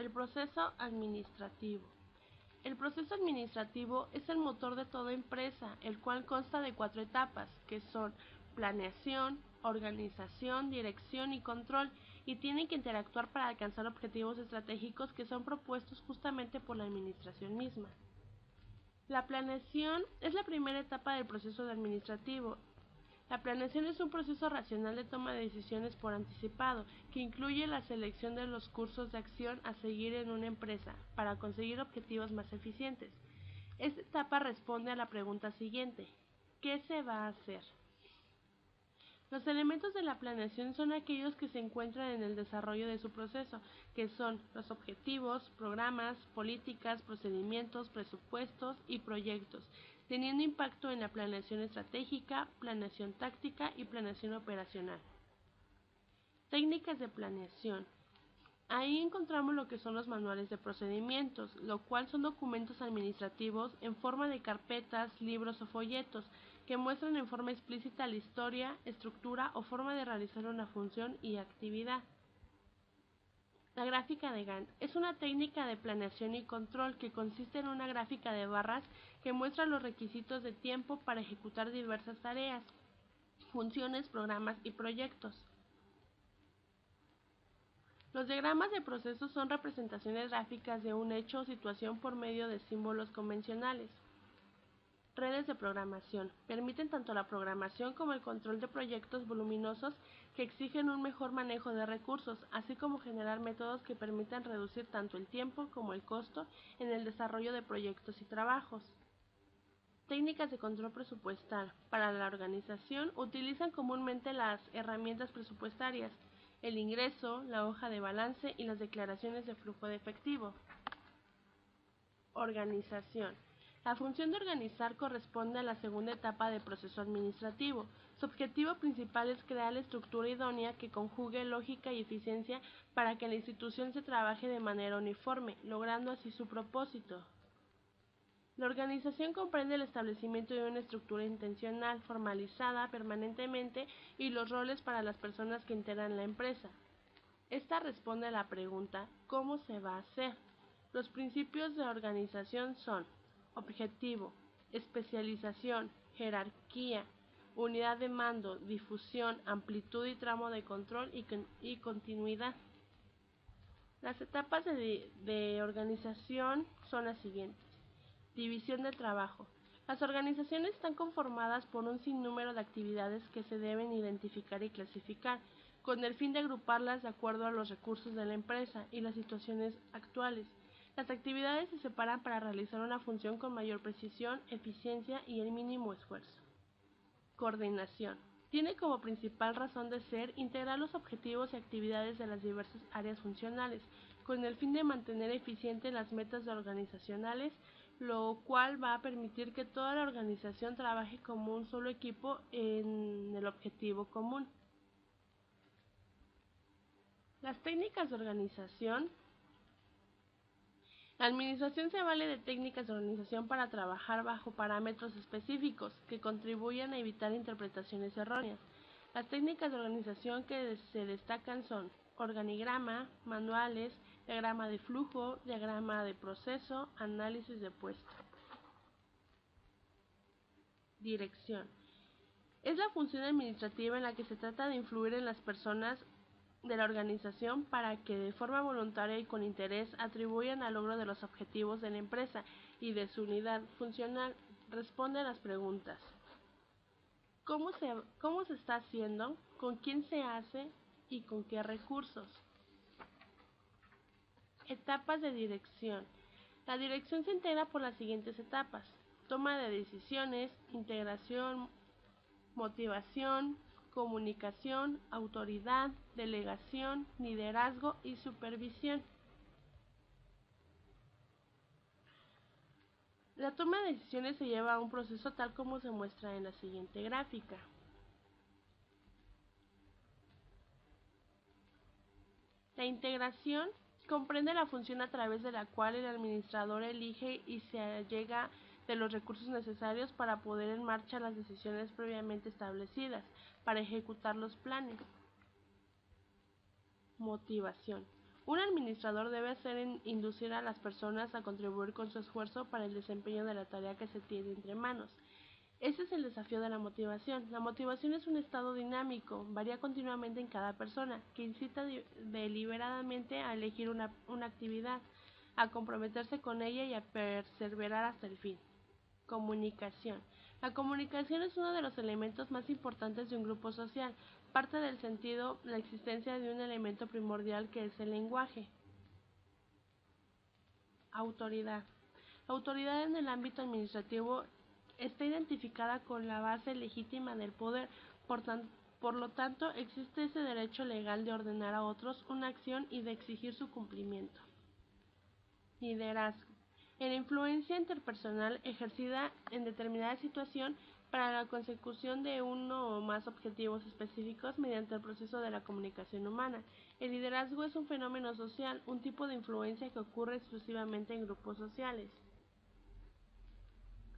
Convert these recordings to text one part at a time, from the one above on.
El proceso administrativo. El proceso administrativo es el motor de toda empresa, el cual consta de 4 etapas, que son planeación, organización, dirección y control, y tienen que interactuar para alcanzar objetivos estratégicos que son propuestos justamente por la administración misma. La planeación es la primera etapa del proceso administrativo. La planeación es un proceso racional de toma de decisiones por anticipado, que incluye la selección de los cursos de acción a seguir en una empresa para conseguir objetivos más eficientes. Esta etapa responde a la pregunta siguiente: ¿qué se va a hacer? Los elementos de la planeación son aquellos que se encuentran en el desarrollo de su proceso, que son los objetivos, programas, políticas, procedimientos, presupuestos y proyectos, teniendo impacto en la planeación estratégica, planeación táctica y planeación operacional. Técnicas de planeación. Ahí encontramos lo que son los manuales de procedimientos, lo cual son documentos administrativos en forma de carpetas, libros o folletos, que muestran en forma explícita la historia, estructura o forma de realizar una función y actividad. La gráfica de Gantt es una técnica de planeación y control que consiste en una gráfica de barras que muestra los requisitos de tiempo para ejecutar diversas tareas, funciones, programas y proyectos. Los diagramas de procesos son representaciones gráficas de un hecho o situación por medio de símbolos convencionales. Redes de programación. Permiten tanto la programación como el control de proyectos voluminosos que exigen un mejor manejo de recursos, así como generar métodos que permitan reducir tanto el tiempo como el costo en el desarrollo de proyectos y trabajos. Técnicas de control presupuestal. Para la organización utilizan comúnmente las herramientas presupuestarias, el ingreso, la hoja de balance y las declaraciones de flujo de efectivo. Organización. La función de organizar corresponde a la segunda etapa del proceso administrativo. Su objetivo principal es crear la estructura idónea que conjugue lógica y eficiencia para que la institución se trabaje de manera uniforme, logrando así su propósito. La organización comprende el establecimiento de una estructura intencional, formalizada permanentemente y los roles para las personas que integran la empresa. Esta responde a la pregunta ¿cómo se va a hacer? Los principios de organización son objetivo, especialización, jerarquía, unidad de mando, difusión, amplitud y tramo de control y continuidad. Las etapas de organización son las siguientes. División del trabajo. Las organizaciones están conformadas por un sinnúmero de actividades que se deben identificar y clasificar, con el fin de agruparlas de acuerdo a los recursos de la empresa y las situaciones actuales. Las actividades se separan para realizar una función con mayor precisión, eficiencia y el mínimo esfuerzo. Coordinación. Tiene como principal razón de ser integrar los objetivos y actividades de las diversas áreas funcionales, con el fin de mantener eficientes las metas organizacionales, lo cual va a permitir que toda la organización trabaje como un solo equipo en el objetivo común. Las técnicas de organización. La administración se vale de técnicas de organización para trabajar bajo parámetros específicos que contribuyan a evitar interpretaciones erróneas. Las técnicas de organización que se destacan son organigrama, manuales, diagrama de flujo, diagrama de proceso, análisis de puesto. Dirección. Es la función administrativa en la que se trata de influir en las personas de la organización para que de forma voluntaria y con interés atribuyan al logro de los objetivos de la empresa y de su unidad funcional. Responde a las preguntas: ¿Cómo se está haciendo? ¿Con quién se hace? ¿Y con qué recursos? Etapas de dirección. La dirección se integra por las siguientes etapas: toma de decisiones, integración, motivación, comunicación, autoridad, delegación, liderazgo y supervisión. La toma de decisiones se lleva a un proceso tal como se muestra en la siguiente gráfica. La integración comprende la función a través de la cual el administrador elige y se allega de los recursos necesarios para poner en marcha las decisiones previamente establecidas para ejecutar los planes. Motivación. Un administrador debe inducir a las personas a contribuir con su esfuerzo para el desempeño de la tarea que se tiene entre manos. Ese es el desafío de la motivación. La motivación es un estado dinámico, varía continuamente en cada persona, que incita deliberadamente a elegir una actividad, a comprometerse con ella y a perseverar hasta el fin. Comunicación. La comunicación es uno de los elementos más importantes de un grupo social. Parte del sentido la existencia de un elemento primordial que es el lenguaje. Autoridad. La autoridad en el ámbito administrativo está identificada con la base legítima del poder, por lo tanto existe ese derecho legal de ordenar a otros una acción y de exigir su cumplimiento. Liderazgo. La influencia interpersonal ejercida en determinada situación para la consecución de uno o más objetivos específicos mediante el proceso de la comunicación humana. El liderazgo es un fenómeno social, un tipo de influencia que ocurre exclusivamente en grupos sociales.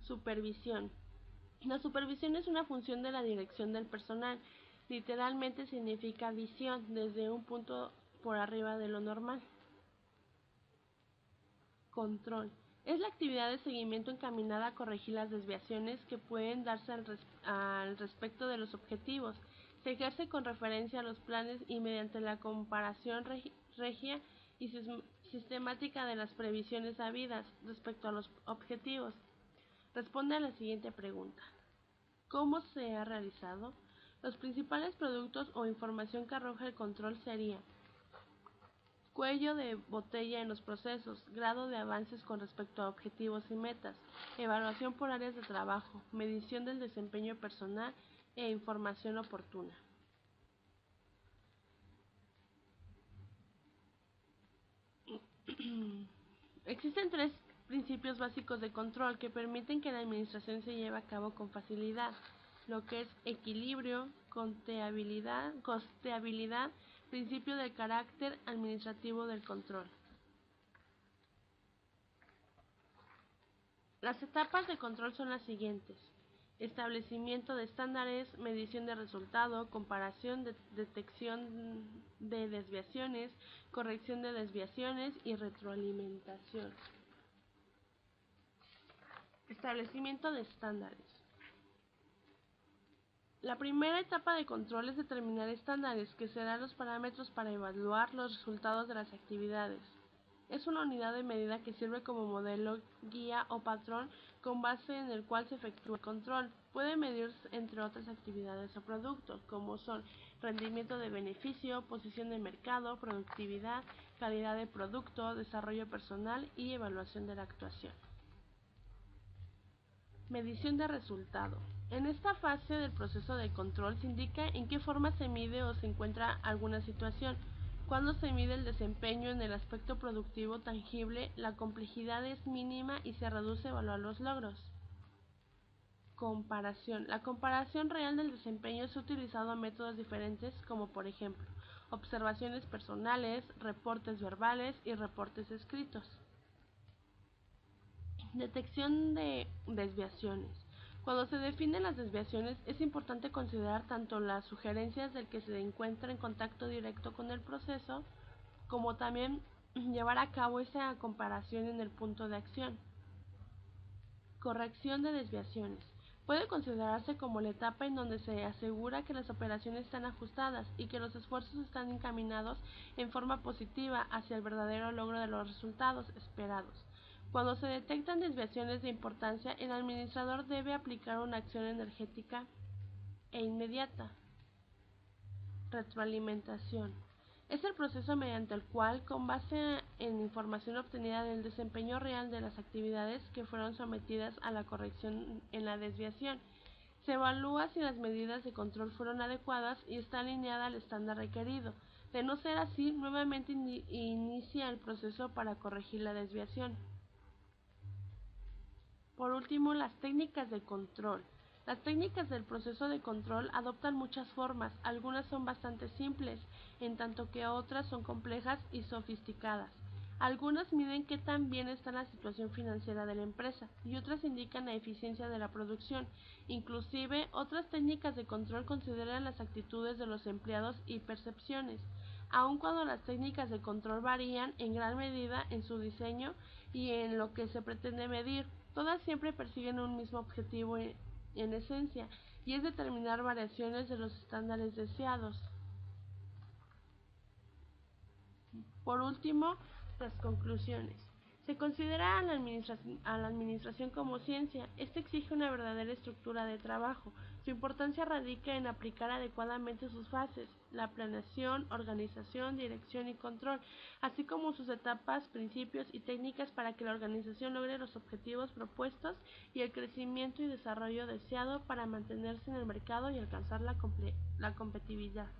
Supervisión. La supervisión es una función de la dirección del personal. Literalmente significa visión desde un punto por arriba de lo normal. Control. Es la actividad de seguimiento encaminada a corregir las desviaciones que pueden darse al respecto de los objetivos. Se ejerce con referencia a los planes y mediante la comparación regia y sistemática de las previsiones habidas respecto a los objetivos. Responde a la siguiente pregunta. ¿Cómo se ha realizado? Los principales productos o información que arroja el control serían: cuello de botella en los procesos, grado de avances con respecto a objetivos y metas, evaluación por áreas de trabajo, medición del desempeño personal e información oportuna. Existen tres principios básicos de control que permiten que la administración se lleve a cabo con facilidad, lo que es equilibrio, costeabilidad, principio del carácter administrativo del control. Las etapas de control son las siguientes: establecimiento de estándares, medición de resultado, comparación, detección de desviaciones, corrección de desviaciones y retroalimentación. Establecimiento de estándares. La primera etapa de control es determinar estándares, que serán los parámetros para evaluar los resultados de las actividades. Es una unidad de medida que sirve como modelo, guía o patrón con base en el cual se efectúa el control. Puede medirse entre otras actividades o productos, como son rendimiento de beneficio, posición de mercado, productividad, calidad de producto, desarrollo personal y evaluación de la actuación. Medición de resultado. En esta fase del proceso de control se indica en qué forma se mide o se encuentra alguna situación. Cuando se mide el desempeño en el aspecto productivo tangible, la complejidad es mínima y se reduce a evaluar los logros. Comparación. La comparación real del desempeño se ha utilizado a métodos diferentes, como por ejemplo, observaciones personales, reportes verbales y reportes escritos. Detección de desviaciones. Cuando se definen las desviaciones, es importante considerar tanto las sugerencias del que se encuentra en contacto directo con el proceso, como también llevar a cabo esa comparación en el punto de acción. Corrección de desviaciones. Puede considerarse como la etapa en donde se asegura que las operaciones están ajustadas y que los esfuerzos están encaminados en forma positiva hacia el verdadero logro de los resultados esperados. Cuando se detectan desviaciones de importancia, el administrador debe aplicar una acción energética e inmediata. Retroalimentación. Es el proceso mediante el cual, con base en información obtenida del desempeño real de las actividades que fueron sometidas a la corrección en la desviación, se evalúa si las medidas de control fueron adecuadas y está alineada al estándar requerido. De no ser así, nuevamente inicia el proceso para corregir la desviación. Por último, las técnicas de control. Las técnicas del proceso de control adoptan muchas formas, algunas son bastante simples, en tanto que otras son complejas y sofisticadas. Algunas miden qué tan bien está la situación financiera de la empresa y otras indican la eficiencia de la producción. Inclusive, otras técnicas de control consideran las actitudes de los empleados y percepciones. aun cuando las técnicas de control varían en gran medida en su diseño y en lo que se pretende medir. Todas siempre persiguen un mismo objetivo en esencia, y es determinar variaciones de los estándares deseados. Por último, las conclusiones. Se considera a la administración como ciencia. Esta exige una verdadera estructura de trabajo. Su importancia radica en aplicar adecuadamente sus fases, la planeación, organización, dirección y control, así como sus etapas, principios y técnicas para que la organización logre los objetivos propuestos y el crecimiento y desarrollo deseado para mantenerse en el mercado y alcanzar la competitividad.